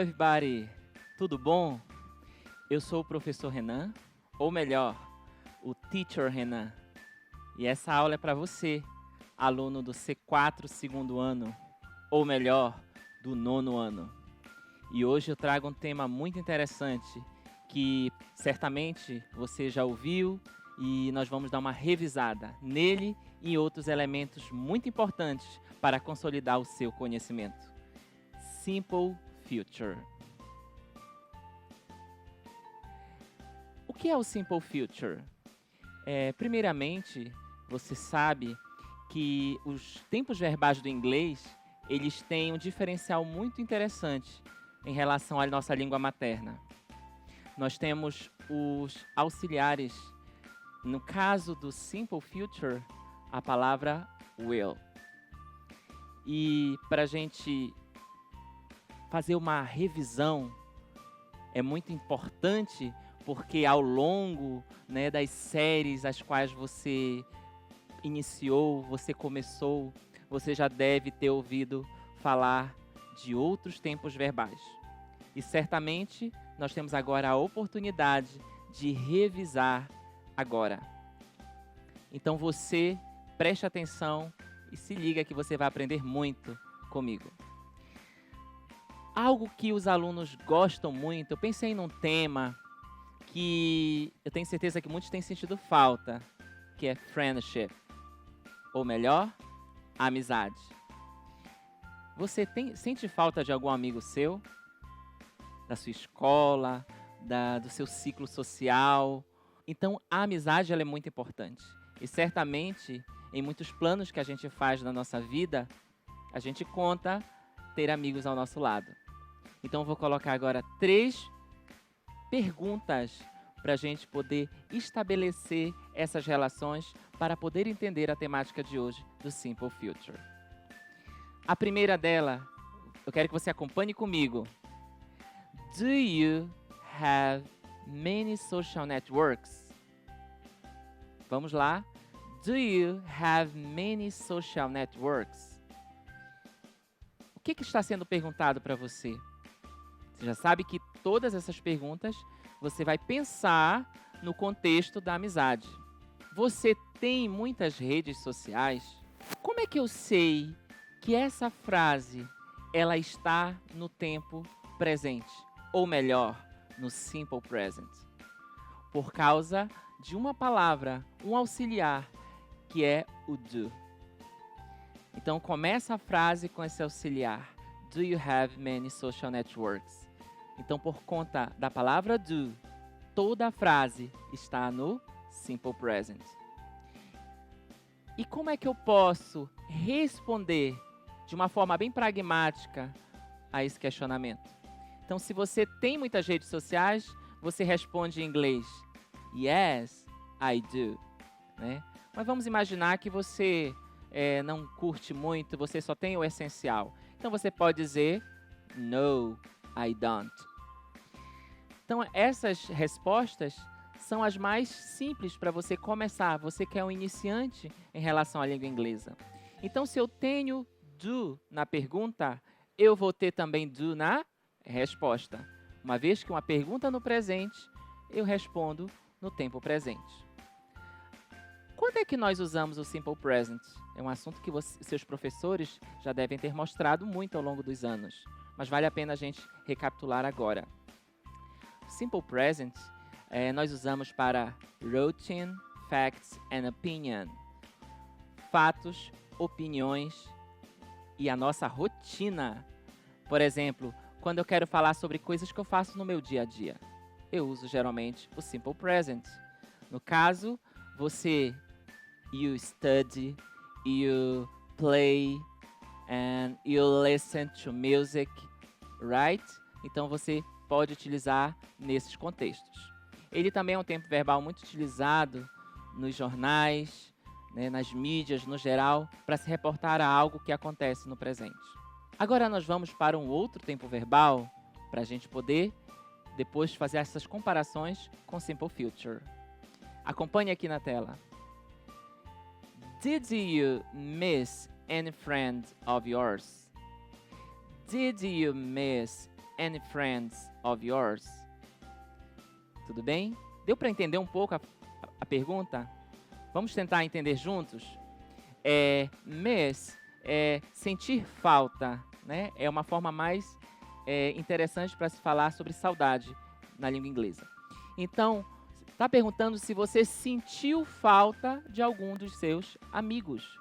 everybody! Tudo bom? Eu sou o professor Renan, ou melhor, o Teacher Renan. E essa aula é para você, aluno do C4 segundo ano, ou melhor, do nono ano. E hoje eu trago um tema muito interessante que certamente você já ouviu e nós vamos dar uma revisada nele e em outros elementos muito importantes para consolidar o seu conhecimento. Simple Future. O que é o Simple Future? Primeiramente, você sabe que os tempos verbais do inglês, eles têm um diferencial muito interessante em relação à nossa língua materna. Nós temos os auxiliares, no caso do Simple Future, a palavra will. E para a gente fazer uma revisão, é muito importante porque ao longo, das séries as quais você iniciou, você começou, você já deve ter ouvido falar de outros tempos verbais. E certamente nós temos agora a oportunidade de revisar agora. Então você preste atenção e se liga que você vai aprender muito comigo. Algo que os alunos gostam muito, eu pensei num tema que eu tenho certeza que muitos têm sentido falta, que é friendship, ou melhor, amizade. Você sente falta de algum amigo seu? Da sua escola, do seu ciclo social? Então, a amizade ela é muito importante. E certamente, em muitos planos que a gente faz na nossa vida, a gente conta ter amigos ao nosso lado. Então, eu vou colocar agora 3 perguntas para a gente poder estabelecer essas relações para poder entender a temática de hoje do Simple Future. A primeira dela, eu quero que você acompanhe comigo. Do you have many social networks? Vamos lá. Do you have many social networks? O que está sendo perguntado para você? Você já sabe que todas essas perguntas você vai pensar no contexto da amizade. Você tem muitas redes sociais? Como é que eu sei que essa frase ela está no tempo presente? Ou melhor, no simple present? Por causa de uma palavra, um auxiliar, que é o do. Então começa a frase com esse auxiliar. Do you have many social networks? Então, por conta da palavra do, toda a frase está no simple present. E como é que eu posso responder de uma forma bem pragmática a esse questionamento? Então, se você tem muitas redes sociais, você responde em inglês, yes, I do. Mas vamos imaginar que você não curte muito, você só tem o essencial. Então, você pode dizer, no, I don't. Então, essas respostas são as mais simples para você começar. Você que é um iniciante em relação à língua inglesa. Então, se eu tenho do na pergunta, eu vou ter também do na resposta. Uma vez que uma pergunta no presente, eu respondo no tempo presente. Quando é que nós usamos o simple present? É um assunto que seus professores já devem ter mostrado muito ao longo dos anos. Mas vale a pena a gente recapitular agora. Simple present nós usamos para routine, facts and opinion. Fatos, opiniões e a nossa rotina. Por exemplo, quando eu quero falar sobre coisas que eu faço no meu dia a dia, eu uso geralmente o simple present. No caso, you study, you play and you listen to music, right? Então você pode utilizar nesses contextos. Ele também é um tempo verbal muito utilizado nos jornais, nas mídias no geral, para se reportar a algo que acontece no presente. Agora nós vamos para um outro tempo verbal, para a gente poder depois fazer essas comparações com Simple Future. Acompanhe aqui na tela. Did you miss any friend of yours? Did you miss any friends of yours? Tudo bem? Deu para entender um pouco a pergunta? Vamos tentar entender juntos? Miss, sentir falta, né? É uma forma mais interessante para se falar sobre saudade na língua inglesa. Então, está perguntando se você sentiu falta de algum dos seus amigos.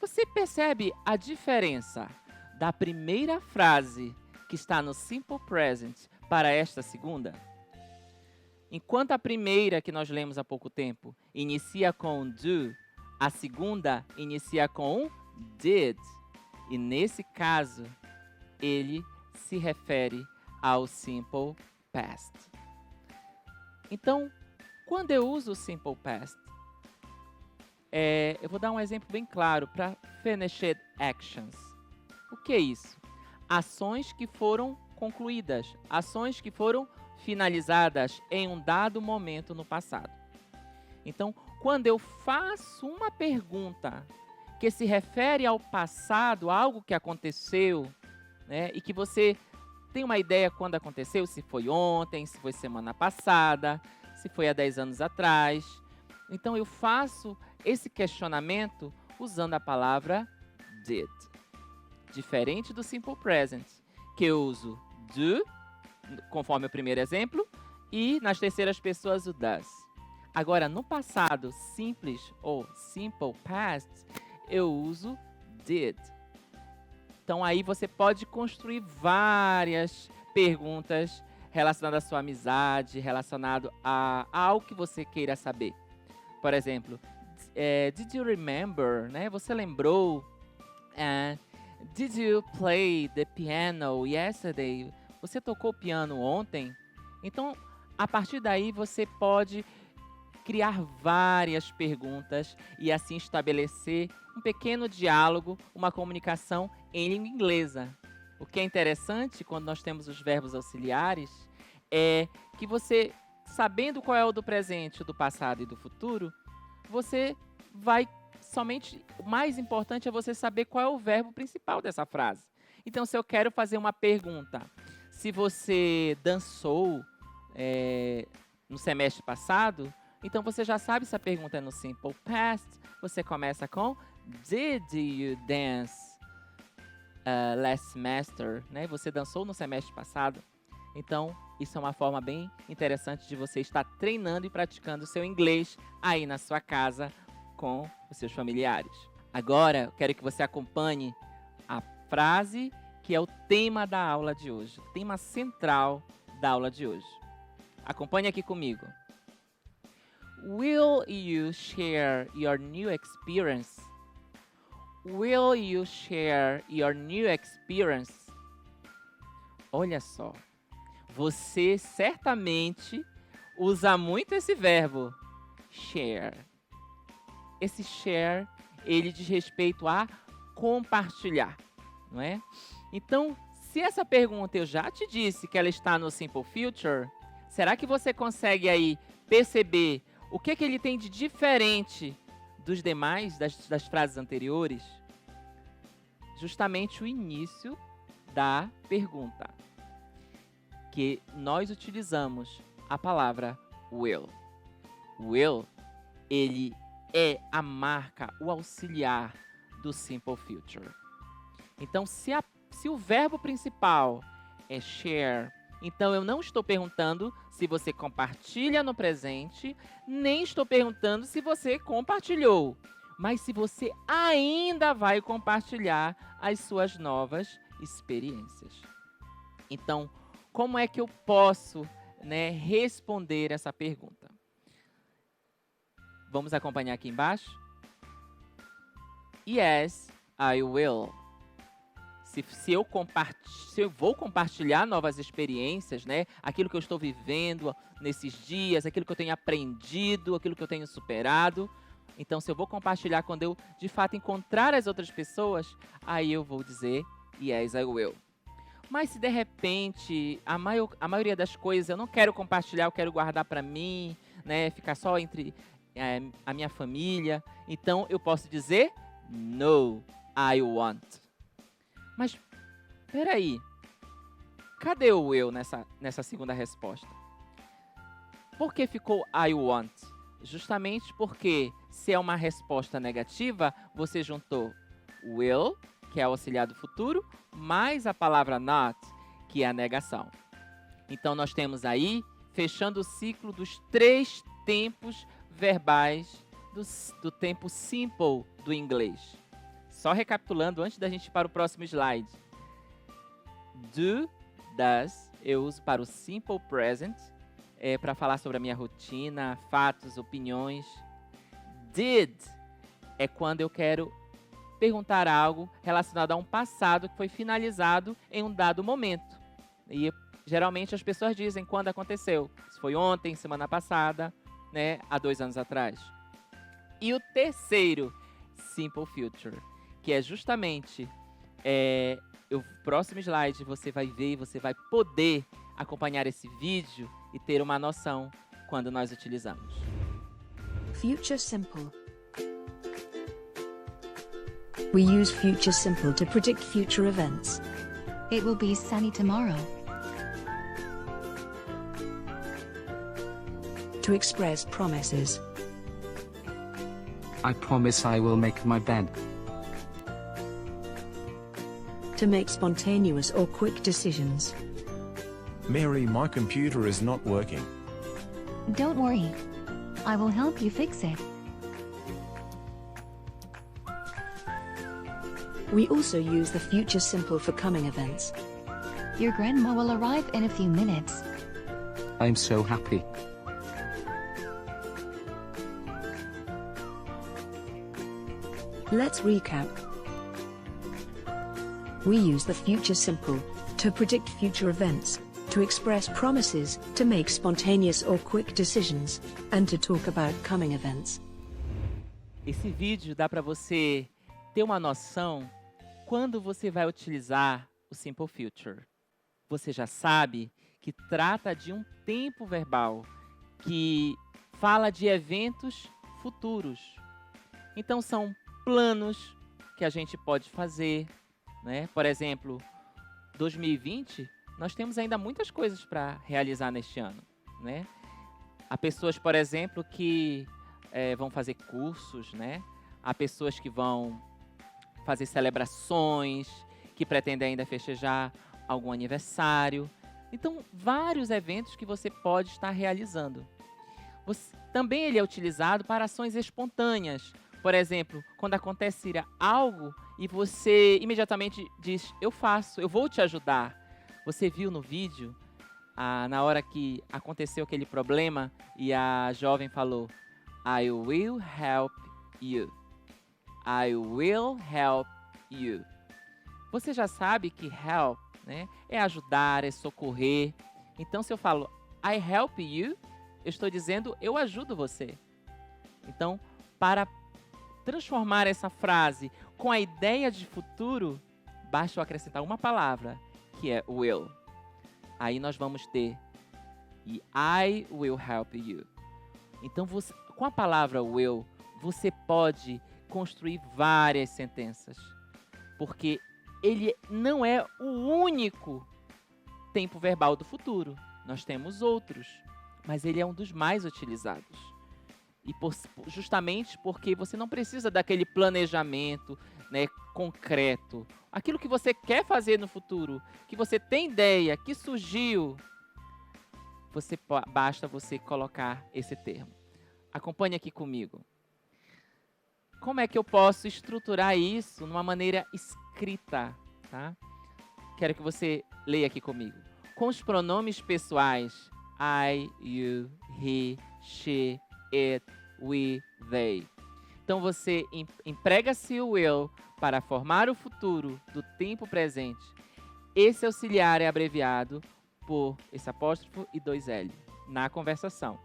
Você percebe a diferença da primeira frase que está no Simple Present para esta segunda? Enquanto a primeira, que nós lemos há pouco tempo, inicia com do, a segunda inicia com did. E nesse caso, ele se refere ao Simple Past. Então, quando eu uso o Simple Past, eu vou dar um exemplo bem claro para Finished Actions. O que é isso? Ações que foram concluídas, ações que foram finalizadas em um dado momento no passado. Então, quando eu faço uma pergunta que se refere ao passado, algo que aconteceu, né, e que você tem uma ideia quando aconteceu, se foi ontem, se foi semana passada, se foi há 10 anos atrás. Então, eu faço esse questionamento usando a palavra did. Diferente do Simple Present, que eu uso do, conforme o primeiro exemplo, e nas terceiras pessoas o does. Agora, no passado simples ou Simple Past, eu uso did. Então, aí você pode construir várias perguntas relacionadas à sua amizade, relacionado a algo que você queira saber. Por exemplo, did you remember? Né? Você lembrou? Did you play the piano yesterday? Você tocou piano ontem? Então, a partir daí, você pode criar várias perguntas e assim estabelecer um pequeno diálogo, uma comunicação em língua inglesa. O que é interessante quando nós temos os verbos auxiliares é que você, sabendo qual é o do presente, o do passado e do futuro, você vai somente... O mais importante é você saber qual é o verbo principal dessa frase. Então, se eu quero fazer uma pergunta, se você dançou no semestre passado, então você já sabe se a pergunta é no Simple Past, você começa com Did you dance last semester? Né? Você dançou no semestre passado? Então, isso é uma forma bem interessante de você estar treinando e praticando o seu inglês aí na sua casa com os seus familiares. Agora, eu quero que você acompanhe a frase que é o tema da aula de hoje, o tema central da aula de hoje. Acompanhe aqui comigo. Will you share your new experience? Will you share your new experience? Olha só, você certamente usa muito esse verbo, share. Esse share, ele diz respeito a compartilhar, não é? Então, se essa pergunta eu já te disse que ela está no Simple Future, será que você consegue aí perceber o que ele tem de diferente dos demais, das frases anteriores? Justamente o início da pergunta, que nós utilizamos a palavra will. Will, ele é a marca, o auxiliar do Simple Future. Então, se o verbo principal é share, então eu não estou perguntando se você compartilha no presente, nem estou perguntando se você compartilhou, mas se você ainda vai compartilhar as suas novas experiências. Então, como é que eu posso, responder essa pergunta? Vamos acompanhar aqui embaixo? Yes, I will. Se eu vou compartilhar novas experiências, aquilo que eu estou vivendo nesses dias, aquilo que eu tenho aprendido, aquilo que eu tenho superado. Então, se eu vou compartilhar quando eu, de fato, encontrar as outras pessoas, aí eu vou dizer, yes, I will. Mas se, de repente, a maioria das coisas eu não quero compartilhar, eu quero guardar para mim, ficar só entre a minha família, então eu posso dizer, no, I won't. Mas, peraí, Cadê o will nessa segunda resposta? Por que ficou I want? Justamente porque se é uma resposta negativa, você juntou will, que é o auxiliar do futuro, mais a palavra not, que é a negação. Então, nós temos aí, fechando o ciclo dos 3 tempos verbais do tempo simple do inglês. Só recapitulando, antes da gente ir para o próximo slide. Do, does, eu uso para o simple present, para falar sobre a minha rotina, fatos, opiniões. Did é quando eu quero perguntar algo relacionado a um passado que foi finalizado em um dado momento. E geralmente as pessoas dizem quando aconteceu. Se foi ontem, semana passada, né, há 2 anos atrás. E o terceiro, simple future, que é justamente o próximo slide você vai ver e você vai poder acompanhar esse vídeo e ter uma noção quando nós utilizamos. Future simple. We use future simple to predict future events. It will be sunny tomorrow. To express promises. I promise I will make my bed. To make spontaneous or quick decisions. Mary, my computer is not working. Don't worry. I will help you fix it. We also use the future simple for coming events. Your grandma will arrive in a few minutes. I'm so happy. Let's recap. We use the future simple to predict future events, to express promises, to make spontaneous or quick decisions, and to talk about coming events. Esse vídeo dá para você ter uma noção quando você vai utilizar o simple future. Você já sabe que trata de um tempo verbal que fala de eventos futuros. Então são planos que a gente pode fazer, né? Por exemplo, 2020, nós temos ainda muitas coisas para realizar neste ano, né? Há pessoas, por exemplo, que vão fazer cursos, né? Há pessoas que vão fazer celebrações, que pretendem ainda festejar algum aniversário. Então, vários eventos que você pode estar realizando. Também ele é utilizado para ações espontâneas. Por exemplo, quando acontece algo e você imediatamente diz, eu faço, eu vou te ajudar. Você viu no vídeo, na hora que aconteceu aquele problema e a jovem falou, I will help you. I will help you. Você já sabe que help, né, é ajudar, é socorrer. Então, se eu falo I help you, eu estou dizendo eu ajudo você. Então, para transformar essa frase com a ideia de futuro, basta eu acrescentar uma palavra, que é will. Aí nós vamos ter I will help you. Então, com a palavra will, você pode construir várias sentenças. Porque ele não é o único tempo verbal do futuro. Nós temos outros, mas ele é um dos mais utilizados. E justamente porque você não precisa daquele planejamento, né, concreto. Aquilo que você quer fazer no futuro, que você tem ideia, que surgiu, basta você colocar esse termo. Acompanhe aqui comigo. Como é que eu posso estruturar isso numa maneira escrita? Tá? Quero que você leia aqui comigo. Com os pronomes pessoais I, you, he, she, it, we, they. Então você emprega-se o will para formar o futuro do tempo presente. Esse auxiliar é abreviado por esse apóstrofo e 2L na conversação.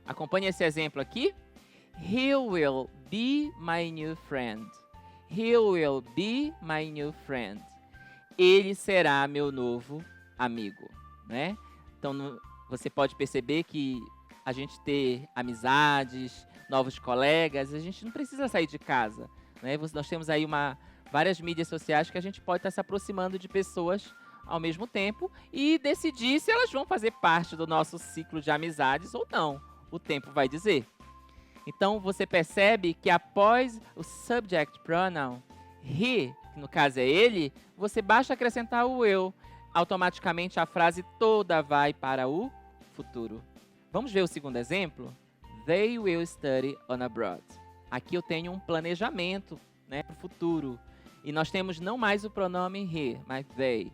Acompanhe esse exemplo aqui. He will be my new friend. He will be my new friend. Ele será meu novo amigo, né? Então, você pode perceber que a gente ter amizades, novos colegas, a gente não precisa sair de casa, né? Nós temos aí várias mídias sociais que a gente pode estar se aproximando de pessoas ao mesmo tempo e decidir se elas vão fazer parte do nosso ciclo de amizades ou não. O tempo vai dizer. Então, você percebe que após o subject pronoun, he, que no caso é ele, você basta acrescentar o will. Automaticamente, a frase toda vai para o futuro. Vamos ver o segundo exemplo? They will study on abroad. Aqui eu tenho um planejamento, né, para o futuro. E nós temos não mais o pronome he, mas they.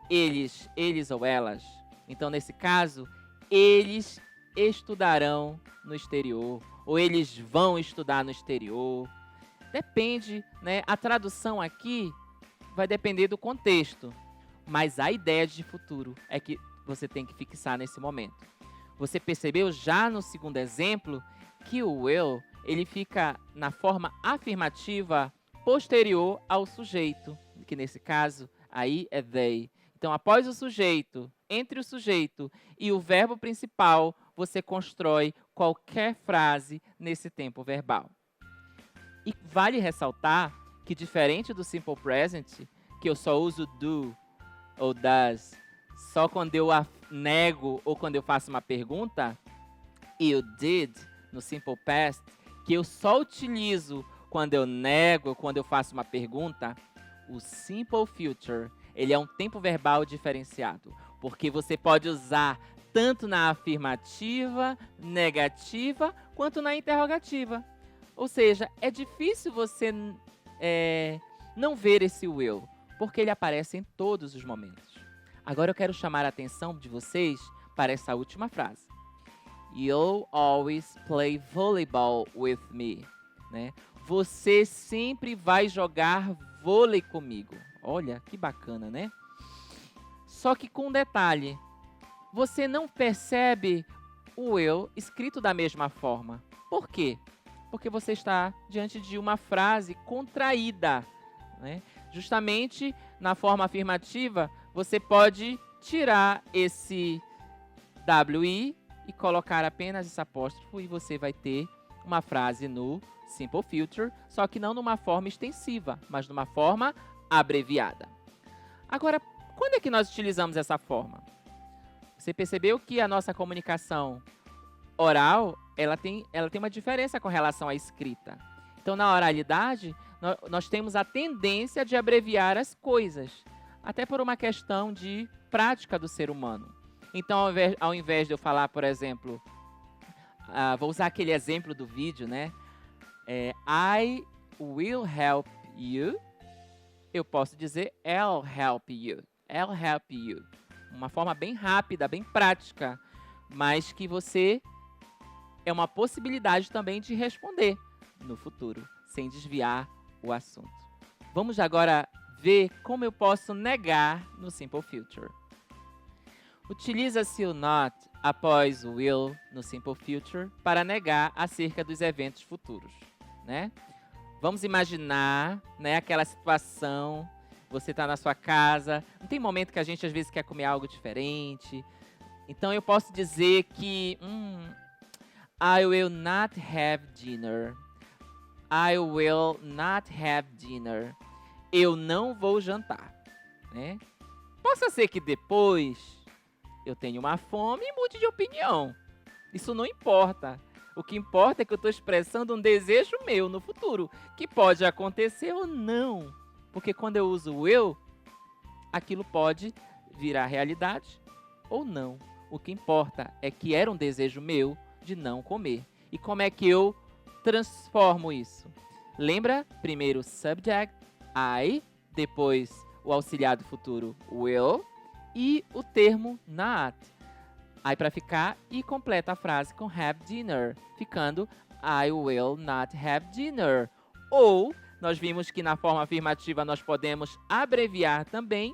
Eles ou elas. Então, nesse caso, eles estudarão no exterior. Ou eles vão estudar no exterior. Depende, né? A tradução aqui vai depender do contexto. Mas a ideia de futuro é que você tem que fixar nesse momento. Você percebeu já no segundo exemplo que o will, ele fica na forma afirmativa posterior ao sujeito, que nesse caso aí é they. Então, após o sujeito, entre o sujeito e o verbo principal, você constrói qualquer frase nesse tempo verbal. E vale ressaltar que, diferente do simple present, que eu só uso do ou does só quando eu nego ou quando eu faço uma pergunta, you did, no simple past, que eu só utilizo quando eu nego ou quando eu faço uma pergunta, o simple future, ele é um tempo verbal diferenciado, porque você pode usar tanto na afirmativa, negativa, quanto na interrogativa. Ou seja, é difícil você não ver esse will, porque ele aparece em todos os momentos. Agora eu quero chamar a atenção de vocês para essa última frase. You'll always play volleyball with me. Né? Você sempre vai jogar vôlei comigo. Olha, que bacana, né? Só que com um detalhe. Você não percebe o will escrito da mesma forma. Por quê? Porque você está diante de uma frase contraída. Né? Justamente na forma afirmativa, você pode tirar esse WI e colocar apenas esse apóstrofo e você vai ter uma frase no simple future, só que não numa forma extensiva, mas numa forma abreviada. Agora, quando é que nós utilizamos essa forma? Você percebeu que a nossa comunicação oral, ela tem uma diferença com relação à escrita. Então, na oralidade, nós temos a tendência de abreviar as coisas, até por uma questão de prática do ser humano. Então, ao invés de eu falar, por exemplo, vou usar aquele exemplo do vídeo, né? I will help you. Eu posso dizer I'll help you. I'll help you. Uma forma bem rápida, bem prática, mas que você é uma possibilidade também de responder no futuro, sem desviar o assunto. Vamos agora ver como eu posso negar no simple future. Utiliza-se o not após o will no simple future para negar acerca dos eventos futuros, né? Vamos imaginar, né, aquela situação, você está na sua casa, não tem momento que a gente às vezes quer comer algo diferente. Então eu posso dizer que I will not have dinner. I will not have dinner. Eu não vou jantar, né? Possa ser que depois eu tenha uma fome e mude de opinião. Isso não importa. O que importa é que eu estou expressando um desejo meu no futuro, que pode acontecer ou não. Porque quando eu uso o eu, aquilo pode virar realidade ou não. O que importa é que era um desejo meu de não comer. E como é que eu transformo isso? Lembra? Primeiro subject, I, depois o auxiliar do futuro, will, e o termo not. Aí para ficar e completa a frase com have dinner, ficando I will not have dinner. Ou nós vimos que na forma afirmativa nós podemos abreviar também,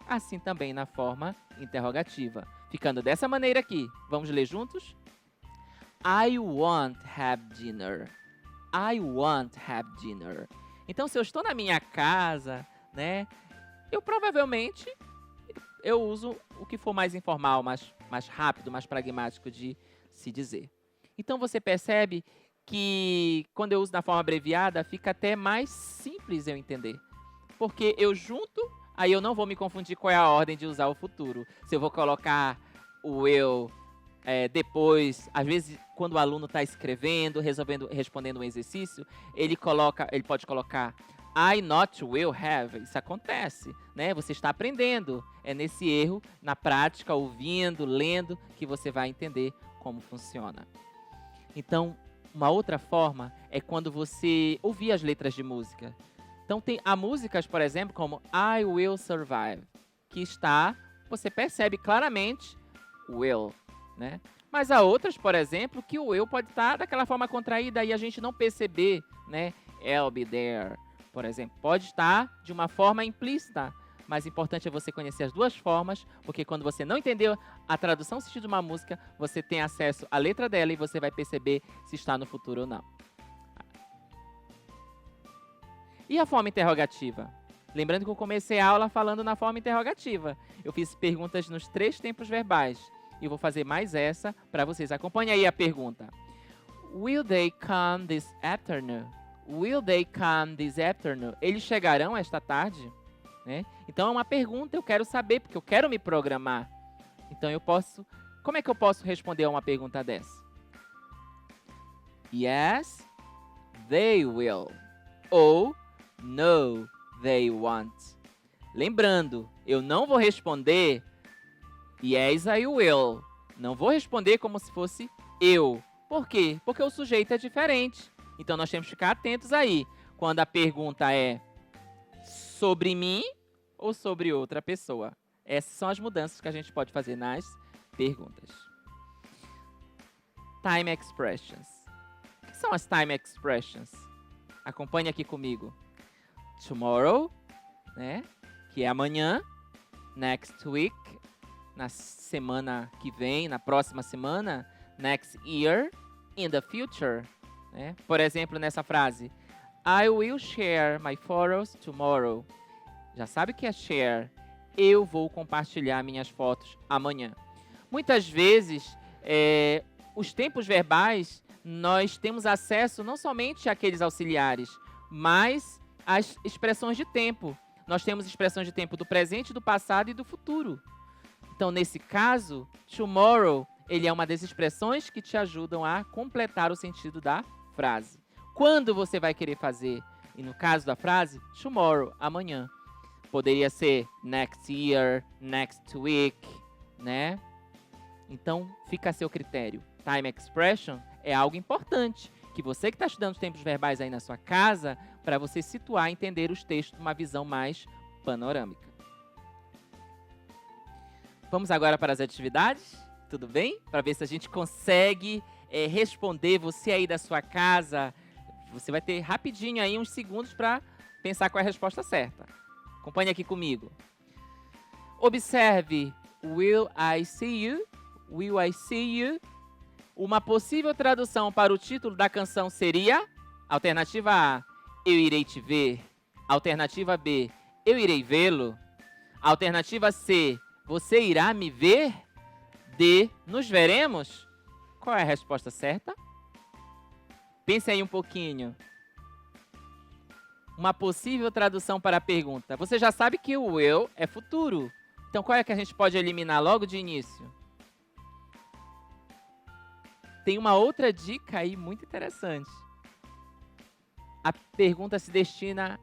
assim também na forma interrogativa. Ficando dessa maneira aqui. Vamos ler juntos? I won't have dinner. I won't have dinner. Então, se eu estou na minha casa, né, eu provavelmente uso o que for mais informal, mais rápido, mais pragmático de se dizer. Então, você percebe que quando eu uso na forma abreviada, fica até mais simples eu entender. Porque eu junto Aí eu não vou me confundir qual é a ordem de usar o futuro. Se eu vou colocar o will depois, às vezes quando o aluno está escrevendo, respondendo um exercício, ele pode colocar I not will have. Isso acontece, né? Você está aprendendo. É nesse erro, na prática, ouvindo, lendo, que você vai entender como funciona. Então, uma outra forma é quando você ouvir as letras de música. Então, há músicas, por exemplo, como I Will Survive, que você percebe claramente o will, né? Mas há outras, por exemplo, que o will pode estar daquela forma contraída e a gente não perceber, né? I'll be there, por exemplo. Pode estar de uma forma implícita, mas o importante é você conhecer as duas formas, porque quando você não entendeu a tradução sentido de uma música, você tem acesso à letra dela e você vai perceber se está no futuro ou não. E a forma interrogativa? Lembrando que eu comecei a aula falando na forma interrogativa. Eu fiz perguntas nos 3 tempos verbais. E vou fazer mais essa para vocês. Acompanhe aí a pergunta. Will they come this afternoon? Will they come this afternoon? Eles chegarão esta tarde? Né? Então é uma pergunta, eu quero saber, porque eu quero me programar. Então como é que eu posso responder a uma pergunta dessa? Yes, they will. Ou no, they won't. Lembrando, eu não vou responder yes, I will. Não vou responder como se fosse eu. Por quê? Porque o sujeito é diferente. Então nós temos que ficar atentos aí. Quando a pergunta é sobre mim ou sobre outra pessoa. Essas são as mudanças que a gente pode fazer nas perguntas. Time expressions. O que são as time expressions? Acompanhe aqui comigo. Tomorrow, né? Que é amanhã. Next week, na semana que vem, na próxima semana. Next year, in the future. Né? Por exemplo, nessa frase. I will share my photos tomorrow. Já sabe o que é share? Eu vou compartilhar minhas fotos amanhã. Muitas vezes, os tempos verbais, nós temos acesso não somente àqueles auxiliares, mas às expressões de tempo. Nós temos expressões de tempo do presente, do passado e do futuro. Então, nesse caso, tomorrow, ele é uma das expressões que te ajudam a completar o sentido da frase. Quando você vai querer fazer? E no caso da frase, tomorrow, amanhã. Poderia ser next year, next week, né? Então, fica a seu critério. Time expression é algo importante, que você que está estudando os tempos verbais aí na sua casa, para você situar e entender os textos numa visão mais panorâmica. Vamos agora para as atividades? Tudo bem? Para ver se a gente consegue responder. Você aí da sua casa, você vai ter rapidinho aí uns segundos para pensar qual é a resposta certa. Acompanhe aqui comigo. Observe. Will I see you? Will I see you? Uma possível tradução para o título da canção seria: alternativa A, eu irei te ver. Alternativa B, eu irei vê-lo. Alternativa C, você irá me ver. D, nos veremos. Qual é a resposta certa? Pense aí um pouquinho. Uma possível tradução para a pergunta. Você já sabe que o will é futuro. Então, qual é que a gente pode eliminar logo de início? Tem uma outra dica aí muito interessante. A pergunta se destina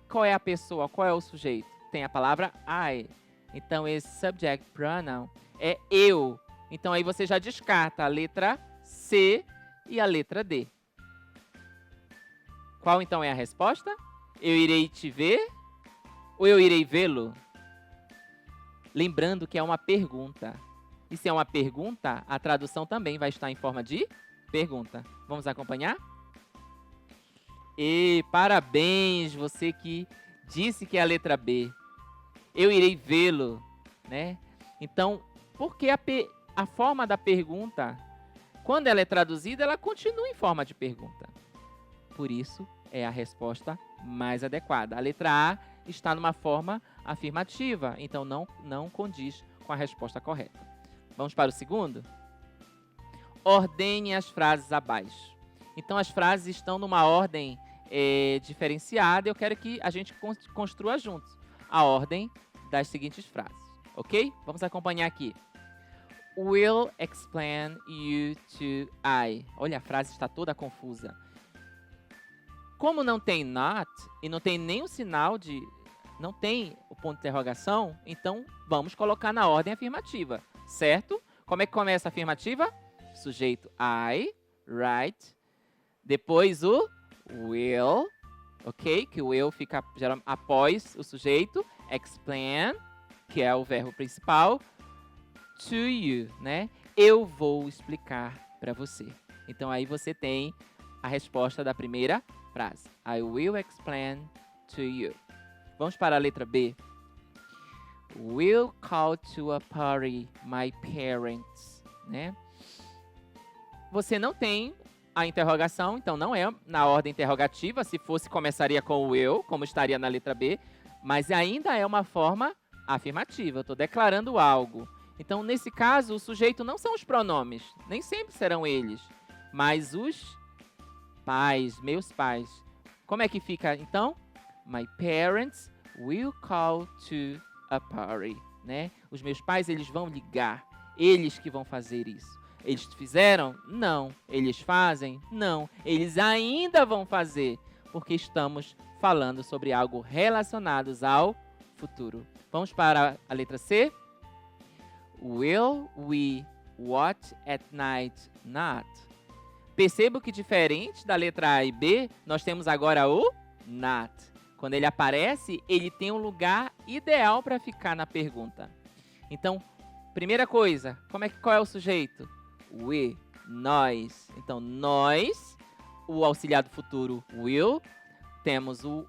qual é a pessoa, qual é o sujeito. Tem a palavra I. Então, esse subject pronoun é eu. Então, aí você já descarta a letra C e a letra D. Qual, então, é a resposta? Eu irei te ver ou eu irei vê-lo? Lembrando que é uma pergunta. E se é uma pergunta, a tradução também vai estar em forma de pergunta. Vamos acompanhar? E parabéns, você que disse que é a letra B. Eu irei vê-lo, né? Então, porque a forma da pergunta, quando ela é traduzida, ela continua em forma de pergunta. Por isso, é a resposta mais adequada. A letra A está numa forma afirmativa, então não condiz com a resposta correta. Vamos para o segundo? Ordene as frases abaixo. Então, as frases estão numa ordem diferenciada. Eu quero que a gente construa juntos. a ordem das seguintes frases, ok? Vamos acompanhar aqui. Will explain you to I. Olha, a frase está toda confusa. Como não tem not e não tem nenhum sinal de... não tem o ponto de interrogação, então vamos colocar na ordem afirmativa, certo? Como é que começa a afirmativa? Sujeito I, right. Depois o will, ok? Que o will fica após o sujeito. Explain, que é o verbo principal. To you, né? Eu vou explicar para você. Então aí você tem a resposta da primeira frase. I will explain to you. Vamos para a letra B. Will call to a party my parents, né? Você não tem a interrogação, então não é na ordem interrogativa. Se fosse, começaria com o will, como estaria na letra B. Mas ainda é uma forma afirmativa. Eu estou declarando algo. Então, nesse caso, o sujeito não são os pronomes. Nem sempre serão eles. Mas os pais, meus pais. Como é que fica, então? My parents will call to a party, né? Os meus pais, eles vão ligar. Eles que vão fazer isso. Eles fizeram? Não. Eles fazem? Não. Eles ainda vão fazer. Porque estamos falando sobre algo relacionado ao futuro. Vamos para a letra C. Will we watch at night not? Percebo que diferente da letra A e B, nós temos agora o not. Quando ele aparece, ele tem um lugar ideal para ficar na pergunta. Então, primeira coisa, qual é o sujeito? We, nós. Então, nós, o auxiliar do futuro will, temos o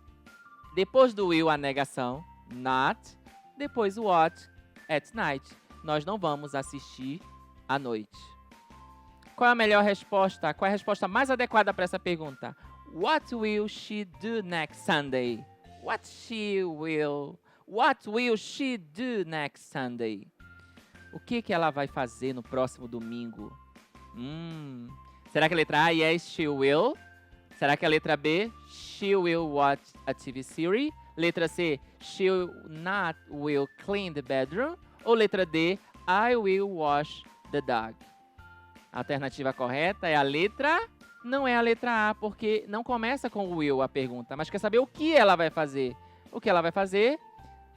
depois do will a negação, not, depois o watch at night. Nós não vamos assistir à noite. Qual é a melhor resposta? Qual é a resposta mais adequada para essa pergunta? What will she do next Sunday? What will she do next Sunday? O que ela vai fazer no próximo domingo? Será que a letra A, yes, she will? Será que a letra B, she will watch a TV series? Letra C, she not will clean the bedroom? Ou letra D, I will wash the dog? A alternativa correta é a letra... Não é a letra A, porque não começa com o will a pergunta, mas quer saber o que ela vai fazer. O que ela vai fazer?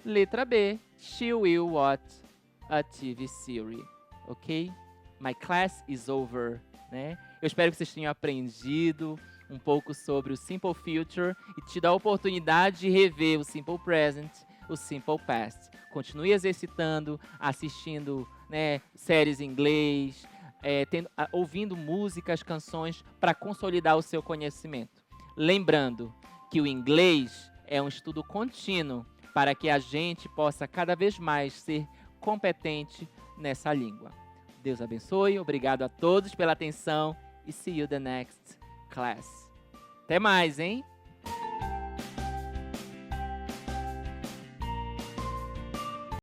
Letra B, she will watch a TV series, ok? My class is over, né? Eu espero que vocês tenham aprendido um pouco sobre o Simple Future e tido a oportunidade de rever o Simple Present, o Simple Past. Continue exercitando, assistindo, né, séries em inglês, ouvindo músicas, canções para consolidar o seu conhecimento. Lembrando que o inglês é um estudo contínuo para que a gente possa cada vez mais ser competente nessa língua. Deus abençoe, obrigado a todos pela atenção e see you the next class. Até mais, hein?